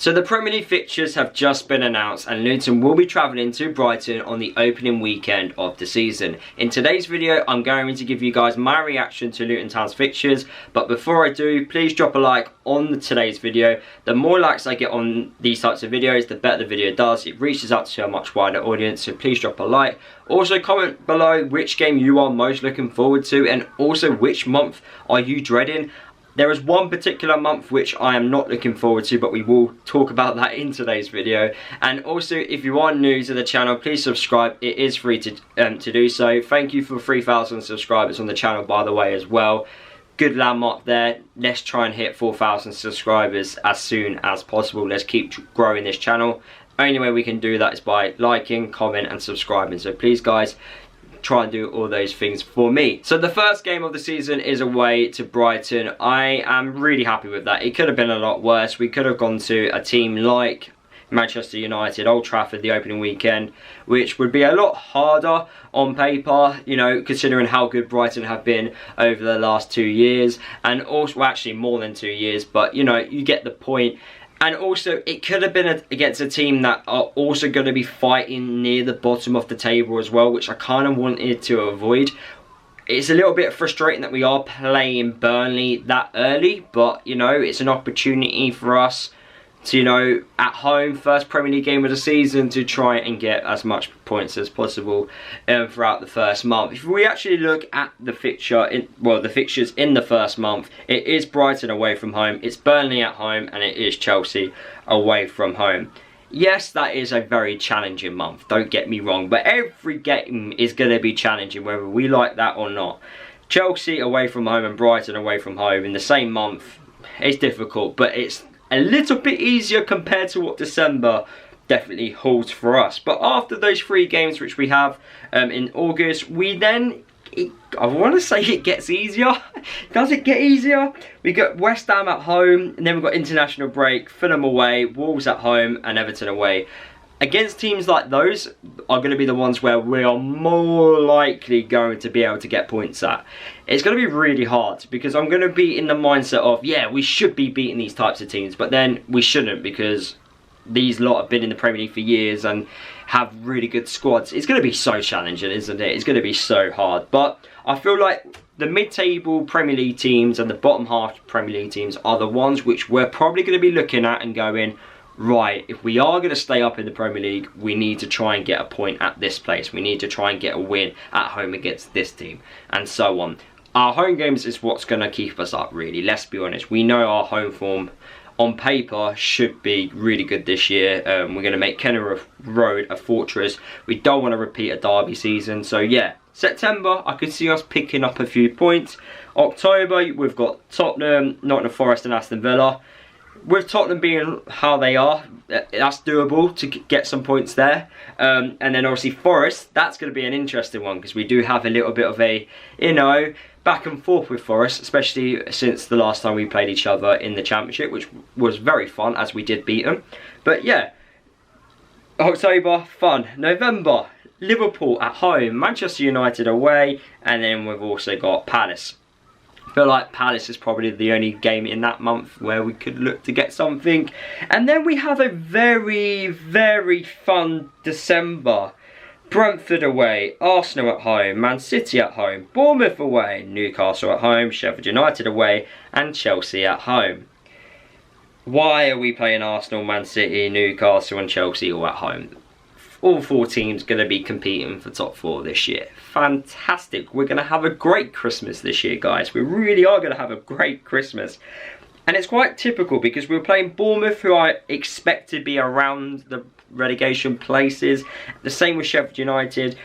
So the Premier League fixtures have just been announced and Luton will be travelling to Brighton on the opening weekend of the season. In today's video, I'm going to give you guys my reaction to Luton Town's fixtures, but before I do, please drop a like on today's video. The more likes I get on these types of videos, the better the video does. It reaches out to a much wider audience, so please drop a like. Also comment below which game you are most looking forward to and also which month are you dreading. There is one particular month which I am not looking forward to, but we will talk about that in today's video. And also, if you are new to the channel, please subscribe. It is free to do so. Thank you for 3,000 subscribers on the channel, by the way, as well. Good landmark there. Let's try and hit 4,000 subscribers as soon as possible. Let's keep growing this channel. Only way we can do that is by liking, comment, and subscribing. So please, guys, try and do all those things for me. So the first game of the season is away to Brighton. I am really happy with that. It could have been a lot worse. We could have gone to a team like Manchester United, Old Trafford, the opening weekend, which would be a lot harder on paper, you know, considering how good Brighton have been over the last 2 years, and also, well, actually more than 2 years, but you know, you get the point. And also, it could have been against a team that are also going to be fighting near the bottom of the table as well, which I kind of wanted to avoid. It's a little bit frustrating that we are playing Burnley that early, but, you know, it's an opportunity for us to, you know, at home, first Premier League game of the season, to try and get as much points as possible throughout the first month. If we actually look at the the fixtures in the first month, it is Brighton away from home, it's Burnley at home, and it is Chelsea away from home. Yes, that is a very challenging month, don't get me wrong, but every game is going to be challenging, whether we like that or not. Chelsea away from home and Brighton away from home in the same month, it's difficult, but it's a little bit easier compared to what December definitely holds for us. But after those 3 games which we have in August, we then, I want to say it gets easier. Does it get easier? We got West Ham at home, and then we've got international break, Fulham away, Wolves at home, and Everton away. Against teams like those are going to be the ones where we are more likely going to be able to get points at. It's going to be really hard because I'm going to be in the mindset of, yeah, we should be beating these types of teams, but then we shouldn't because these lot have been in the Premier League for years and have really good squads. It's going to be so challenging, isn't it? It's going to be so hard. But I feel like the mid-table Premier League teams and the bottom half Premier League teams are the ones which we're probably going to be looking at and going, right, if we are going to stay up in the Premier League, we need to try and get a point at this place. We need to try and get a win at home against this team, and so on. Our home games is what's going to keep us up, really. Let's be honest. We know our home form on paper should be really good this year. We're going to make Kenilworth Road a fortress. We don't want to repeat a derby season. So yeah, September, I could see us picking up a few points. October, we've got Tottenham, Nottingham Forest and Aston Villa. With Tottenham being how they are, that's doable to get some points there. And then obviously Forest, that's going to be an interesting one because we do have a little bit of a, you know, back and forth with Forest, especially since the last time we played each other in the Championship, which was very fun as we did beat them. But yeah, October, fun. November, Liverpool at home, Manchester United away, and then we've also got Palace. I feel like Palace is probably the only game in that month where we could look to get something. And then we have a very, very fun December. Brentford away, Arsenal at home, Man City at home, Bournemouth away, Newcastle at home, Sheffield United away, and Chelsea at home. Why are we playing Arsenal, Man City, Newcastle and Chelsea all at home? All 4 teams going to be competing for top 4 this year. Fantastic. We're going to have a great Christmas this year, guys. We really are going to have a great Christmas. And it's quite typical because we're playing Bournemouth, who I expect to be around the relegation places. The same with Sheffield United.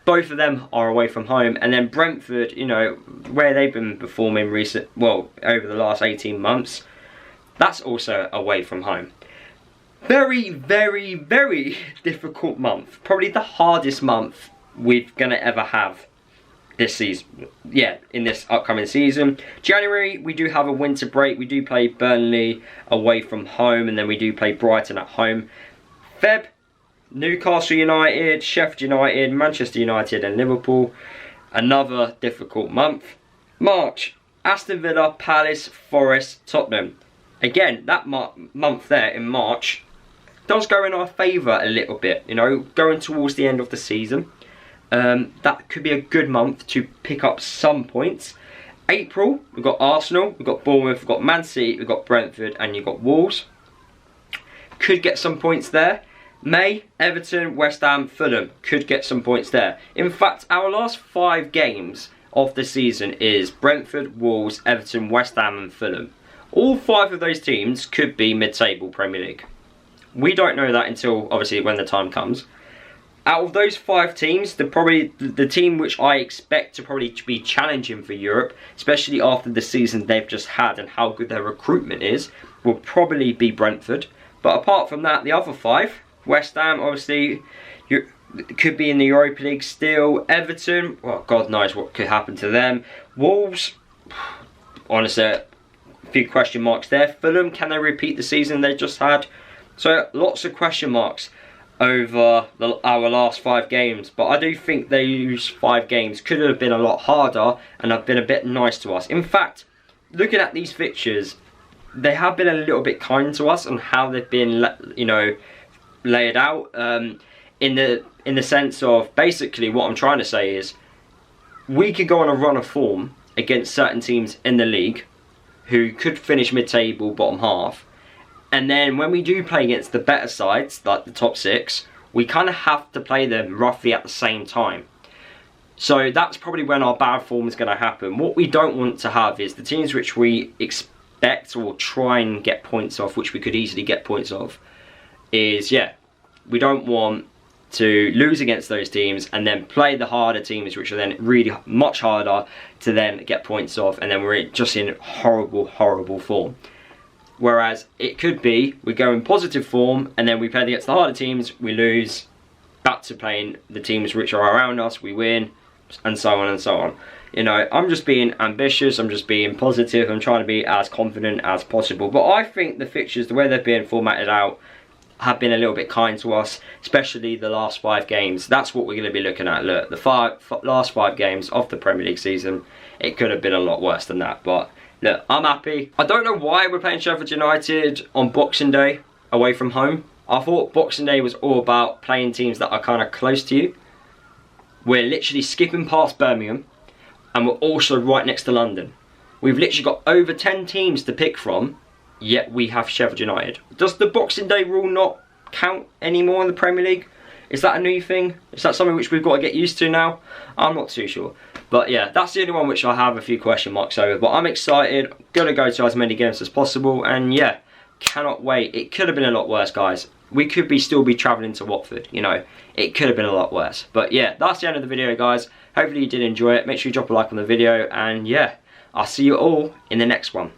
Both of them are away from home. And then Brentford, you know, where they've been performing over the last 18 months, that's also away from home. Very, very, very difficult month. Probably the hardest month we're going to ever have this season. Yeah, in this upcoming season. January, we do have a winter break. We do play Burnley away from home, and then we do play Brighton at home. Feb, Newcastle United, Sheffield United, Manchester United and Liverpool. Another difficult month. March, Aston Villa, Palace, Forest, Tottenham. again, that month there in March does go in our favour a little bit, you know, going towards the end of the season. That could be a good month to pick up some points. April, we've got Arsenal, we've got Bournemouth, we've got Man City, we've got Brentford, and you've got Wolves. Could get some points there. May, Everton, West Ham, Fulham could get some points there. In fact, our last 5 games of the season is Brentford, Wolves, Everton, West Ham and Fulham. All 5 of those teams could be mid-table Premier League. We don't know that until, obviously, when the time comes. Out of those 5 teams, the team which I expect to probably be challenging for Europe, especially after the season they've just had and how good their recruitment is, will probably be Brentford. But apart from that, the other 5, West Ham, obviously, could be in the Europa League still. Everton, well, God knows what could happen to them. Wolves, honestly, a few question marks there. Fulham, can they repeat the season they just had? So, lots of question marks over our last 5 games. But I do think those 5 games could have been a lot harder and have been a bit nice to us. In fact, looking at these fixtures, they have been a little bit kind to us on how they've been, you know, laid out. In the sense of, basically what I'm trying to say is, we could go on a run of form against certain teams in the league who could finish mid-table, bottom half, and then when we do play against the better sides, like the top 6, we kind of have to play them roughly at the same time. So that's probably when our bad form is going to happen. What we don't want to have is the teams which we expect or try and get points off, which we could easily get points off, is, yeah, we don't want to lose against those teams and then play the harder teams, which are then really much harder to then get points off, and then we're just in horrible form. Whereas it could be we go in positive form and then we play against the harder teams, we lose, back to playing the teams which are around us, we win, and so on and so on. You know, I'm just being ambitious, I'm just being positive, I'm trying to be as confident as possible. But I think the fixtures, the way they're being formatted out, have been a little bit kind to us, especially the last 5 games. That's what we're going to be looking at. Look, the last 5 games of the Premier League season, it could have been a lot worse than that. But look, I'm happy. I don't know why we're playing Sheffield United on Boxing Day away from home. I thought Boxing Day was all about playing teams that are kind of close to you. We're literally skipping past Birmingham, and we're also right next to London. We've literally got over 10 teams to pick from, yet we have Sheffield United. Does the Boxing Day rule not count anymore in the Premier League? Is that a new thing? Is that something which we've got to get used to now? I'm not too sure. But yeah, that's the only one which I have a few question marks over. But I'm excited. Gonna go to as many games as possible. And yeah, cannot wait. It could have been a lot worse, guys. We could still be travelling to Watford, you know. It could have been a lot worse. But yeah, that's the end of the video, guys. Hopefully you did enjoy it. Make sure you drop a like on the video. And yeah, I'll see you all in the next one.